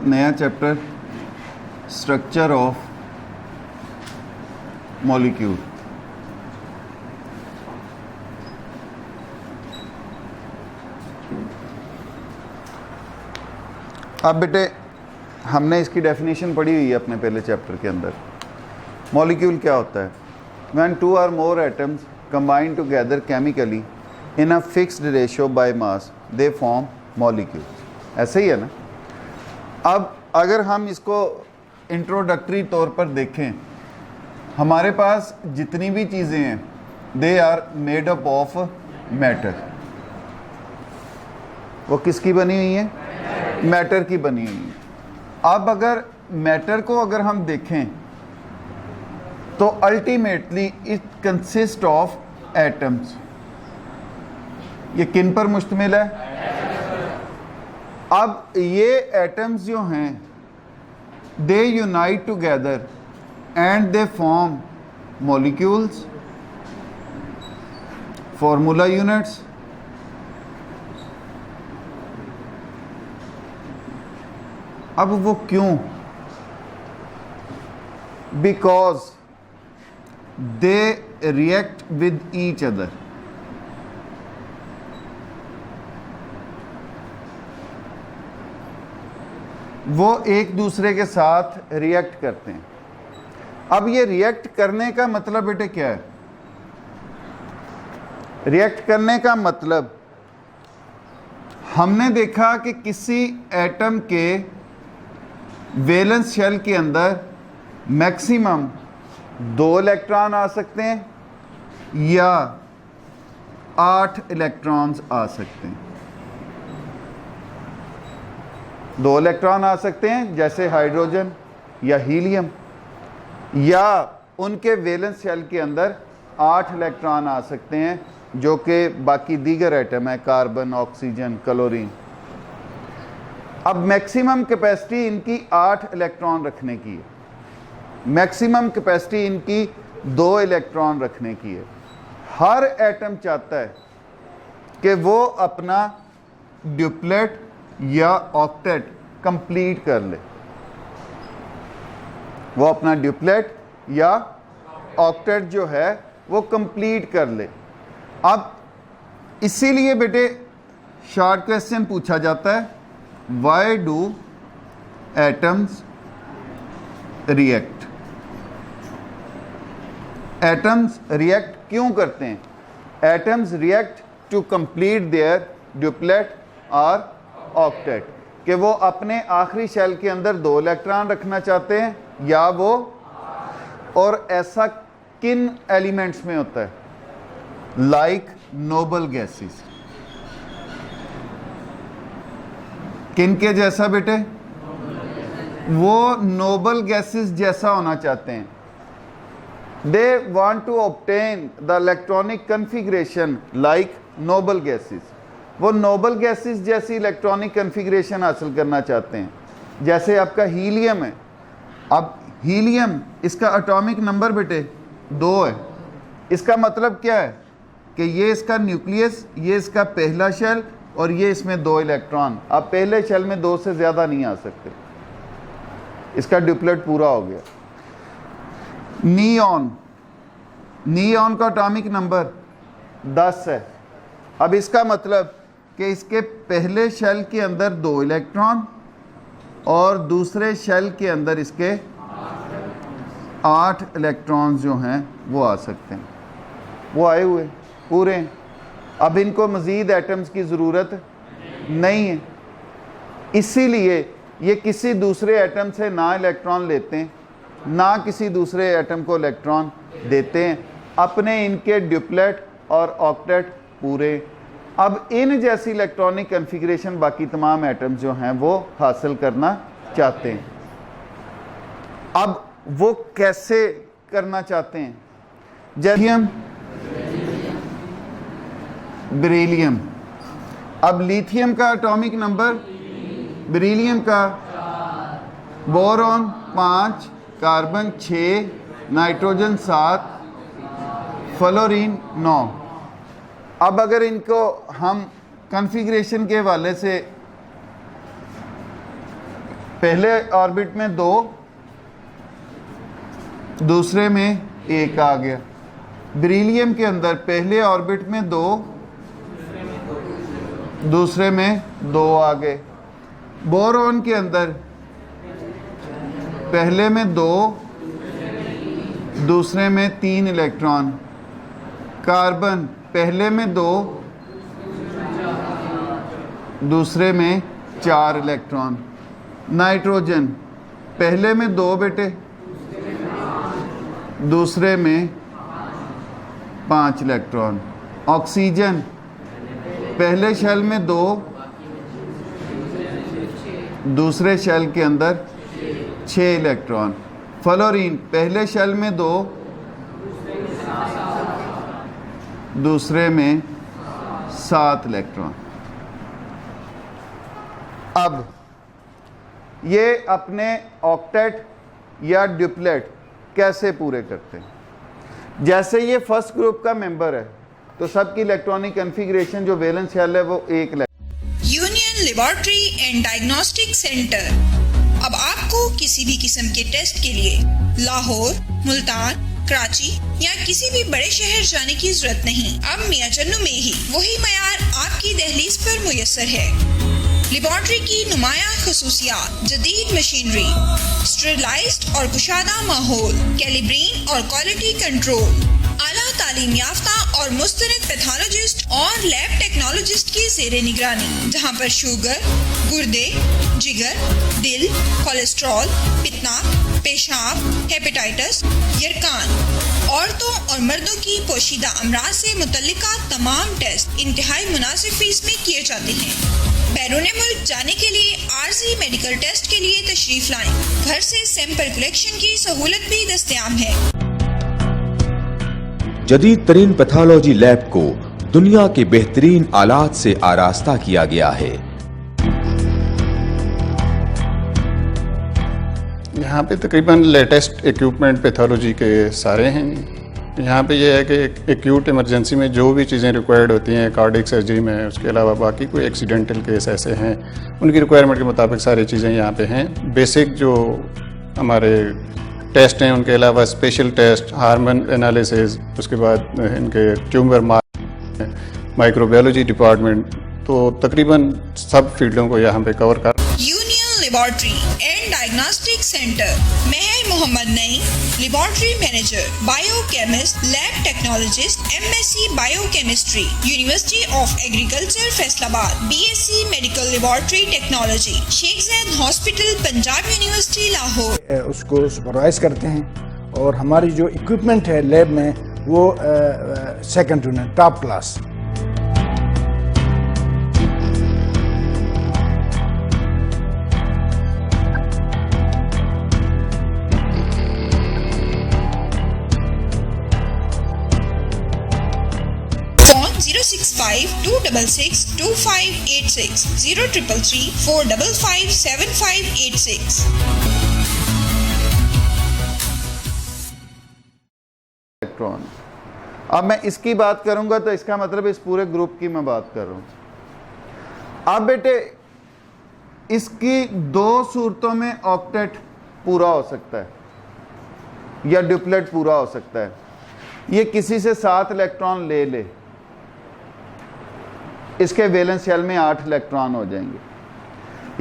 नया chapter structure of molecule. अब बेटे हमने इसकी डेफिनेशन पढ़ी हुई है अपने पहले चैप्टर के अंदर। मॉलिक्यूल क्या होता है? व्हेन टू और मोर atoms combine together chemically in a fixed ratio by mass they form molecule. ऐसे ही है ना। अब अगर हम इसको इंट्रोडक्टरी तौर पर देखें, हमारे पास जितनी भी चीज़ें हैं they are made up of matter. वो किसकी बनी हुई है? मैटर की बनी हुई है। अब अगर मैटर को अगर हम देखें तो ultimately it consist of atoms. ये किन पर मुश्तमिल है? अब ये एटम्स जो हैं दे unite together and they form molecules, formula units. अब वो क्यों? Because they react with each other. वो एक दूसरे के साथ रिएक्ट करते हैं। अब ये रिएक्ट करने का मतलब बेटे क्या है? रिएक्ट करने का मतलब हमने देखा कि किसी एटम के वैलेंस शेल के अंदर मैक्सिमम 2 इलेक्ट्रॉन आ सकते हैं या 8 इलेक्ट्रॉन्स आ सकते हैं। 2 इलेक्ट्रॉन आ सकते हैं जैसे हाइड्रोजन या हीलियम, या उनके वैलेंस शेल के अंदर 8 इलेक्ट्रॉन आ सकते हैं जो कि बाकी दीगर एटम है, कार्बन, ऑक्सीजन, क्लोरीन। अब मैक्सिमम कैपेसिटी इनकी 8 इलेक्ट्रॉन रखने की है, मैक्सिमम कैपेसिटी इनकी 2 इलेक्ट्रॉन रखने की है। हर एटम चाहता है कि वो अपना ड्यूप्लेट या ऑक्टेट कंप्लीट कर ले, वो अपना ड्यूप्लेट या ऑक्टेट जो है वो कंप्लीट कर ले। अब इसीलिए बेटे शॉर्ट क्वेश्चन पूछा जाता है, why do atoms react? Atoms react क्यों करते हैं? Atoms react to complete their duplet और ऑक्टेट, कि वो अपने आखिरी शेल के अंदर 2 इलेक्ट्रॉन रखना चाहते हैं या वो, और ऐसा किन एलिमेंट्स में होता है? Like noble gases. किन के जैसा बेटे? वो नोबल गैसेस जैसा होना चाहते हैं। They want to obtain the electronic configuration like noble gases. वो नोबल गैसेस जैसी इलेक्ट्रॉनिक कन्फिग्रेशन हासिल करना चाहते हैं। जैसे आपका हीलियम है। अब हीलियम, इसका एटॉमिक नंबर बेटे 2 है। इसका मतलब क्या है कि ये इसका न्यूक्लियस, ये इसका पहला शेल और ये इसमें 2 इलेक्ट्रॉन। अब पहले शेल में 2 से ज़्यादा नहीं आ सकते। इसका ड्यूप्लेट पूरा हो गया। नियॉन, नियॉन का एटॉमिक नंबर 10 है। अब इसका मतलब कि इसके पहले शेल के अंदर 2 इलेक्ट्रॉन और दूसरे शेल के अंदर इसके 8 इलेक्ट्रॉन्स जो हैं वो आ सकते हैं। वो आए हुए पूरे हैं। अब इनको मज़ीद एटम्स की ज़रूरत नहीं है, इसीलिए ये किसी दूसरे एटम से ना इलेक्ट्रॉन लेते हैं ना किसी दूसरे एटम को इलेक्ट्रॉन देते हैं। अपने इनके ड्यूप्लेट और ऑक्टेट पूरे। अब इन जैसी इलेक्ट्रॉनिक कन्फिग्रेशन बाकी तमाम एटम्स जो हैं वो हासिल करना चाहते हैं। अब वो कैसे करना चाहते हैं? Lithium, beryllium. अब लिथियम का एटॉमिक नंबर, बेरिलियम का बोरॉन 5, कार्बन 6, नाइट्रोजन 7, फ्लोरीन 9। अब अगर इनको हम कॉन्फ़िगरेशन के हवाले से पहले ऑर्बिट में 2, दूसरे में 1 आ गया। बेरिलियम के अंदर पहले ऑर्बिट में 2, दूसरे में 2 आ गए। बोरॉन के अंदर पहले में 2, दूसरे में 3 इलेक्ट्रॉन। कार्बन पहले में 2, दूसरे में 4 इलेक्ट्रॉन। नाइट्रोजन पहले में 2 बेटे, दूसरे में 5 इलेक्ट्रॉन। ऑक्सीजन पहले शेल में 2, दूसरे शेल के अंदर 6 इलेक्ट्रॉन। फ्लोरीन पहले शेल में 2, दूसरे में 7 इलेक्ट्रॉन। अब ये अपने ऑक्टेट या ड्यूप्लेट कैसे पूरे करते हैं। जैसे ये फर्स्ट ग्रुप का मेंबर है तो सबकी इलेक्ट्रॉनिक कॉन्फ़िगरेशन जो वैलेंस शेल है वो 1 union laboratory and diagnostic centre अब आपको किसी भी किस्म के टेस्ट के लिए लाहौर, मुल्तान, कराची या किसी भी बड़े शहर जाने की जरूरत नहीं। अब मियां चन्नू में ही वही मयार आपकी दहलीज पर मुयस्सर है। लेबोरेटरी की नुमाया खसूसियात, जदीद मशीनरी, स्टेरिलाइज्ड और कुशादा माहौल, कैलिब्रीन और क्वालिटी कंट्रोल, आला तालीम याफ्ता और मुस्तनद पैथोलॉजिस्ट और लैब टेक्नोलॉजिस्ट की ज़ेरे निगरानी, जहां पर शुगर, गुर्दे, जिगर, दिल, कोलेस्ट्रॉल, पितना, पेशाब, हेपेटाइटिस, यरकान, औरतों और मर्दों की पोशीदा अमराज से मुतल्लिका तमाम टेस्ट इंतहाई मुनासिब फीस में किए जाते हैं। बैरून मुल्क जाने के लिए आर्जी मेडिकल टेस्ट के लिए तशरीफ लाएं। घर से सैंपल कलेक्शन की सहूलत भी दस्तयाब है। जदीद तरीन पैथोलॉजी लैब को दुनिया के बेहतरीन आलात से आरास्ता किया गया है। यहाँ पे तकरीबन लेटेस्ट इक्विपमेंट पैथोलॉजी के सारे हैं। यहाँ पे ये है कि एक्यूट इमरजेंसी में जो भी चीज़ें रिक्वायर्ड होती हैं कार्डियक सर्जरी में, उसके अलावा बाकी कोई एक्सीडेंटल केस ऐसे हैं उनकी रिक्वायरमेंट के मुताबिक सारी चीज़ें यहाँ पे हैं। बेसिक जो हमारे टेस्ट हैं उनके अलावा स्पेशल टेस्ट, हार्मोन एनालिसिस, उसके बाद इनके ट्यूमर माइक्रोबायोलॉजी डिपार्टमेंट, तो तकरीबन सब फील्डों को यहाँ पे कवर कर। Union laboratory and diagnostic centre, Mehar Mohammad Naeem, laboratory manager, biochemist, lab technologist, MSc biochemistry, university of agriculture Faisalabad, BSc medical laboratory technology, Sheikh Zayed hospital, Punjab university Lahore. उसको सुपरवाइज करते हैं और हमारी जो इक्विपमेंट है लैब में वो second to top class. Phone 065-266-2586, 0333-455-7586। Electron. अब मैं इसकी बात करूंगा तो इसका मतलब इस पूरे ग्रुप की मैं बात कर रहा हूं। अब बेटे इसकी 2 सूरतों में ऑक्टेट पूरा हो सकता है या ड्यूप्लेट पूरा हो सकता है। ये किसी से 7 इलेक्ट्रॉन ले ले, इसके वैलेंस शेल में 8 इलेक्ट्रॉन हो जाएंगे,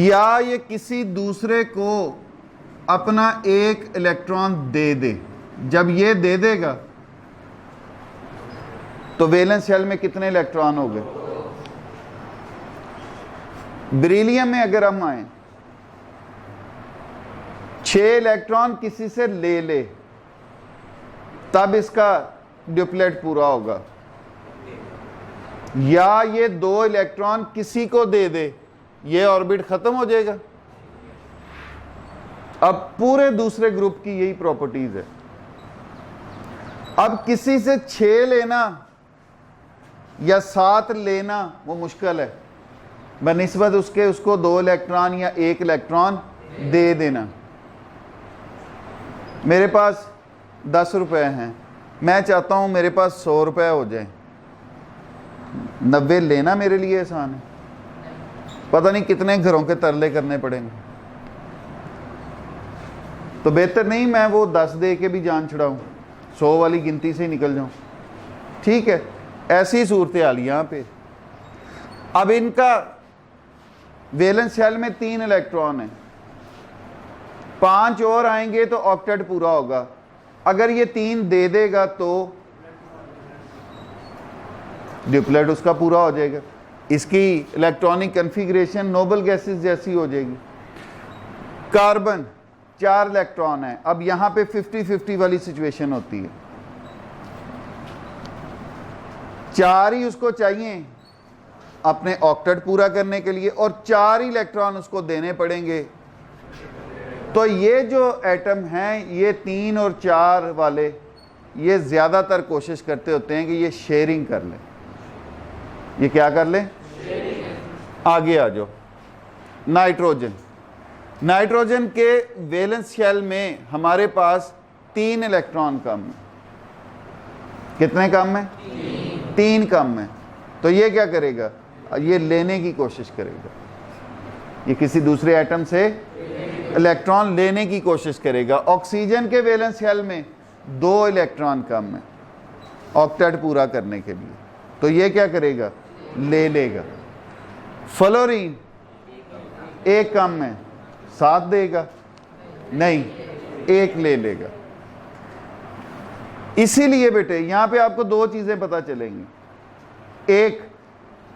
या ये किसी दूसरे को अपना 1 इलेक्ट्रॉन दे दे। जब ये दे देगा तो वैलेंस शेल में कितने इलेक्ट्रॉन हो गए। बेरिलियम में अगर हम आए 6 इलेक्ट्रॉन किसी से ले ले तब इसका ड्यूप्लेट पूरा होगा, या ये 2 इलेक्ट्रॉन किसी को दे दे, ये ऑर्बिट खत्म हो जाएगा। अब पूरे दूसरे ग्रुप की यही प्रॉपर्टीज है। अब किसी से 6 लेना या 7 लेना वो मुश्किल है, बनिस्बत उसके उसको 2 इलेक्ट्रॉन या 1 इलेक्ट्रॉन दे देना। मेरे पास 10 रुपए हैं, मैं चाहता हूं मेरे पास 100 रुपए हो जाए, 90 लेना मेरे लिए आसान है, पता नहीं कितने घरों के तरले करने पड़ेंगे। तो बेहतर नहीं मैं वो 10 दे के भी जान छुड़ाऊँ, 100 वाली गिनती से ही निकल जाऊँ। ठीक है, ऐसी सूरत हाल यहाँ पे। अब इनका वैलेंस शेल में 3 इलेक्ट्रॉन है, 5 और आएंगे तो ऑक्टेट पूरा होगा। अगर ये 3 दे देगा तो ड्यूप्लेट उसका पूरा हो जाएगा। इसकी इलेक्ट्रॉनिक कन्फिग्रेशन नोबल गैसेस जैसी हो जाएगी। कार्बन 4 इलेक्ट्रॉन है, अब यहां पे 50-50 वाली सिचुएशन होती है, 4 ही उसको चाहिए अपने ऑक्टेट पूरा करने के लिए और 4 ही इलेक्ट्रॉन उसको देने पड़ेंगे। तो ये जो एटम हैं ये 3 और 4 वाले ये ज़्यादातर कोशिश करते होते हैं कि ये शेयरिंग कर लें। ये क्या कर लें? आगे आ जाओ। नाइट्रोजन, नाइट्रोजन के वैलेंस शेल में हमारे पास 3 इलेक्ट्रॉन कम है। कितने कम है? 3 कम है। तो ये क्या करेगा? ये लेने की कोशिश करेगा, ये किसी दूसरे एटम से इलेक्ट्रॉन लेने की कोशिश करेगा। ऑक्सीजन के वैलेंस शेल में 2 इलेक्ट्रॉन कम है ऑक्टेट पूरा करने के लिए, तो ये क्या करेगा? ले लेगा। फ्लोरीन 1 कम है, 7 देगा? नहीं, 1 ले लेगा। इसीलिए बेटे यहां पे आपको 2 चीजें पता चलेंगी। एक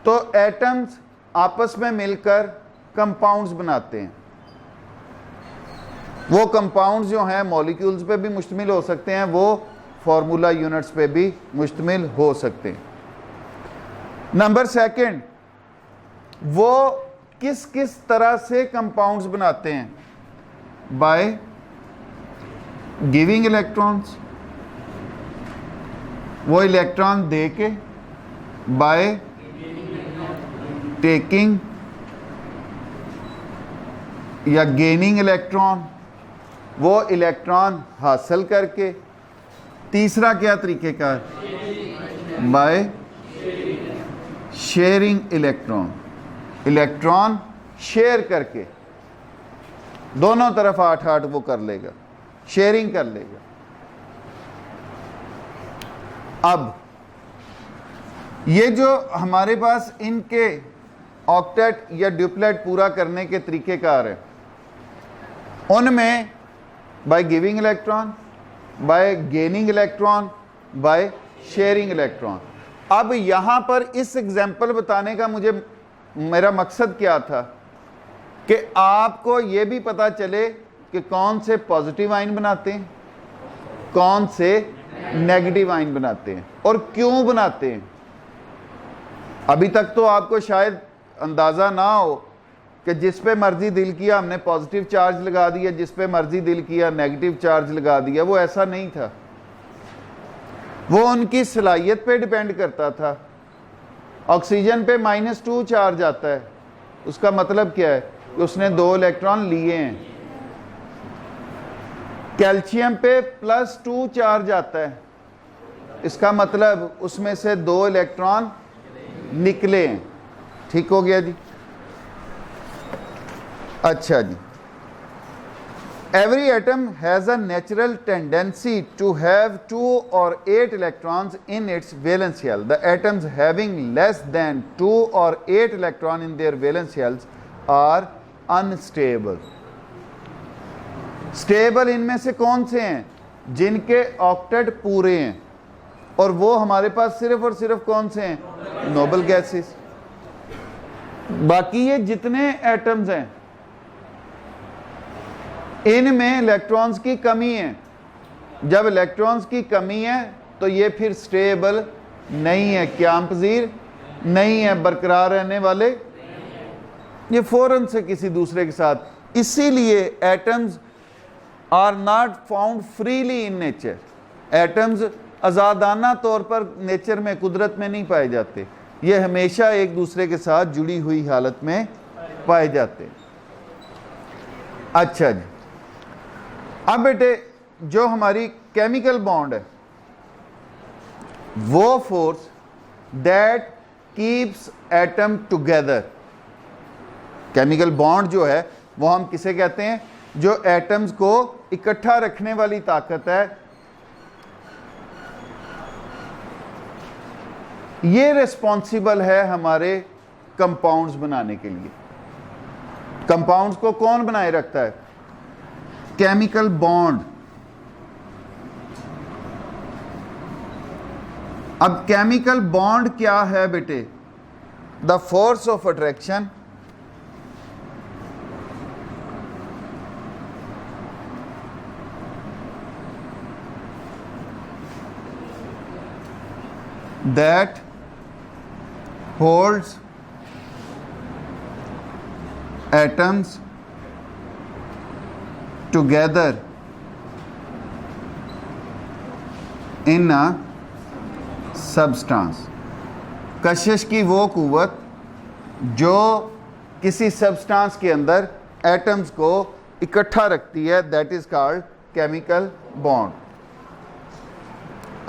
तो एटम्स आपस में मिलकर कंपाउंड्स बनाते हैं। वो कंपाउंड्स जो हैं मॉलिक्यूल्स पे भी मुश्तमिल हो सकते हैं, वो फार्मूला यूनिट्स पे भी मुश्तमिल हो सकते हैं। नंबर 2, वो किस किस तरह से कंपाउंड्स बनाते हैं? बाय गिविंग इलेक्ट्रॉन्स, वो इलेक्ट्रॉन दे के, बाय टेकिंग या गेनिंग इलेक्ट्रॉन, वो इलेक्ट्रॉन हासिल करके। तीसरा क्या तरीक़ेकार? By sharing electron, electron share करके दोनों तरफ 8-8 वो कर लेगा, शेयरिंग कर लेगा। अब ये जो हमारे पास इनके ऑक्टेट या ड्यूप्लेट पूरा करने के तरीक़ेकार है, उनमें by giving electron, bye gaining electron, bye sharing electron. अब यहाँ पर इस एग्जाम्पल बताने का मेरा मकसद क्या था कि आपको ये भी पता चले कि कौन से पॉजिटिव आयन बनाते हैं, कौन से नेगेटिव आयन बनाते हैं और क्यों बनाते हैं। अभी तक तो आपको शायद अंदाज़ा ना हो कि जिस पे मर्जी दिल किया हमने पॉजिटिव चार्ज लगा दिया, जिस पे मर्जी दिल किया नेगेटिव चार्ज लगा दिया। वो ऐसा नहीं था, वो उनकी सलाहियत पे डिपेंड करता था। ऑक्सीजन पे -2 चार्ज आता है, उसका मतलब क्या है कि उसने 2 इलेक्ट्रॉन लिए हैं। कैल्शियम पे +2 चार्ज आता है, इसका मतलब उसमें से 2 इलेक्ट्रॉन निकले हैं। ठीक हो गया जी? अच्छा जी, every atom has a natural tendency to have 2 or 8 electrons in its valence shell. The atoms having less than 2 or 8 electrons in their valence shells are unstable. Stable इनमें से कौन से हैं? जिनके ऑक्टेट पूरे हैं, और वो हमारे पास सिर्फ और सिर्फ कौन से हैं? Noble gases. बाकी ये जितने एटम्स हैं इनमें इलेक्ट्रॉन्स की कमी है। जब इलेक्ट्रॉन्स की कमी है तो ये फिर स्टेबल नहीं है, क्याम पजीर नहीं है, बरकरार रहने वाले, ये फौरन से किसी दूसरे के साथ। इसीलिए atoms are not found freely in nature. Atoms आज़ादाना तौर पर नेचर में, कुदरत में नहीं पाए जाते, ये हमेशा एक दूसरे के साथ जुड़ी हुई हालत में पाए जाते हैं। अच्छा जी, अब बेटे जो हमारी केमिकल बॉन्ड है, वो force that keeps atom together, chemical bond जो है वो हम किसे कहते हैं? जो एटम्स को इकट्ठा रखने वाली ताकत है, ये रिस्पॉन्सिबल है हमारे कंपाउंड्स बनाने के लिए। कंपाउंड्स को कौन बनाए रखता है? Chemical bond. अब केमिकल बॉन्ड क्या है बेटे? The force of attraction that holds atoms together in a substance। कशिश की वो कुव्वत जो किसी सब्सटेंस के अंदर एटम्स को इकट्ठा रखती है, that is called chemical bond.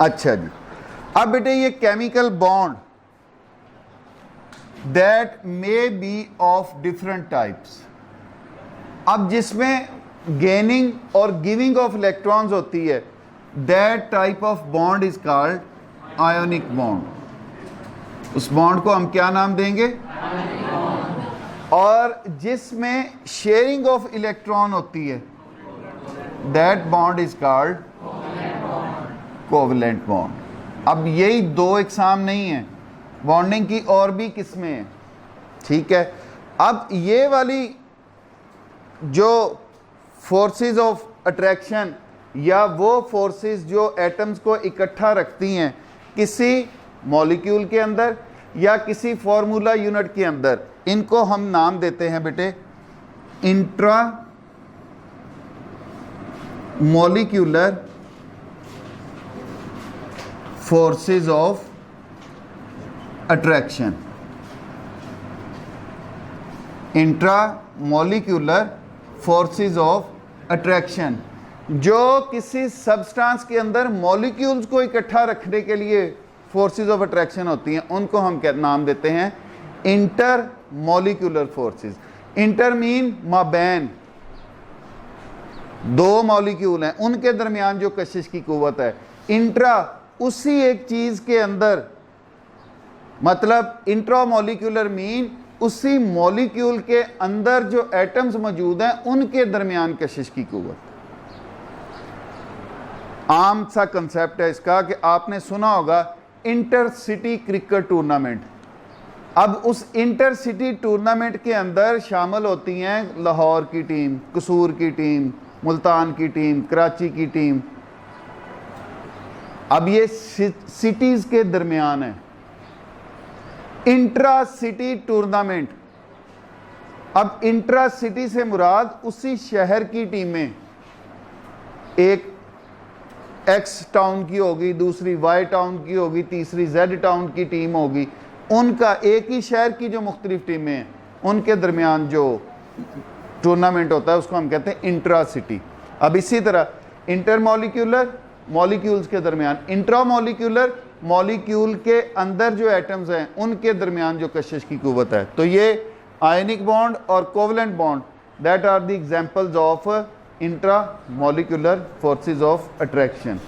अच्छा जी, अब बेटे ये chemical bond that may be of different types. अब जिसमें गेनिंग और गिविंग ऑफ इलेक्ट्रॉन्स होती है, that type of bond is called ionic bond. उस बॉन्ड को हम क्या नाम देंगे? और जिसमें शेयरिंग ऑफ इलेक्ट्रॉन होती है, that bond is called covalent bond. अब यही दो एग्जाम नहीं है, बॉन्डिंग की और भी किस्में हैं, ठीक है। अब ये वाली जो फोर्सेस ऑफ अट्रैक्शन या वो फोर्सेस जो एटम्स को इकट्ठा रखती हैं किसी मॉलिक्यूल के अंदर या किसी फॉर्मूला यूनिट के अंदर, इनको हम नाम देते हैं बेटे intra molecular forces of attraction. Intra molecular forces of attraction जो किसी सब्सटेंस के अंदर मॉलिक्यूल्स को इकट्ठा रखने के लिए फोर्सेस ऑफ अट्रैक्शन होती हैं, उनको हम क्या नाम देते हैं? Intermolecular forces. Inter mean माबैन, दो मॉलिक्यूल हैं उनके दरमियान जो कशिश की कुव्वत है। इंट्रा उसी एक चीज के अंदर, मतलब इंट्रा मॉलिक्यूलर मीन उसी मॉलिक्यूल के अंदर जो एटम्स मौजूद हैं उनके दरमियान कशिश की कुव्वत। आम सा कंसेप्ट है इसका कि आपने सुना होगा इंटर सिटी क्रिकेट टूर्नामेंट। अब उस इंटर सिटी टूर्नामेंट के अंदर शामिल होती हैं लाहौर की टीम, कसूर की टीम, मुल्तान की टीम, कराची की टीम। अब ये सिटीज के दरमियान है इंट्रा सिटी टूर्नामेंट। अब इंट्रा सिटी से मुराद उसी शहर की टीमें, एक एक्स टाउन की होगी, दूसरी वाई टाउन की होगी, तीसरी जेड टाउन की टीम होगी, उनका एक ही शहर की जो मुख्तलिफ टीमें हैं उनके दरमियान जो टूर्नामेंट होता है उसको हम कहते हैं इंट्रा सिटी। अब इसी तरह इंटर मॉलिक्यूलर मॉलिक्यूल्स के दरमियान, इंट्रा मॉलिक्यूलर मॉलिक्यूल के अंदर जो एटम्स हैं उनके दरमियान जो कशिश की कुव्वत है। तो ये आयनिक बॉन्ड और covalent bond, that are the examples of intra molecular forces of attraction.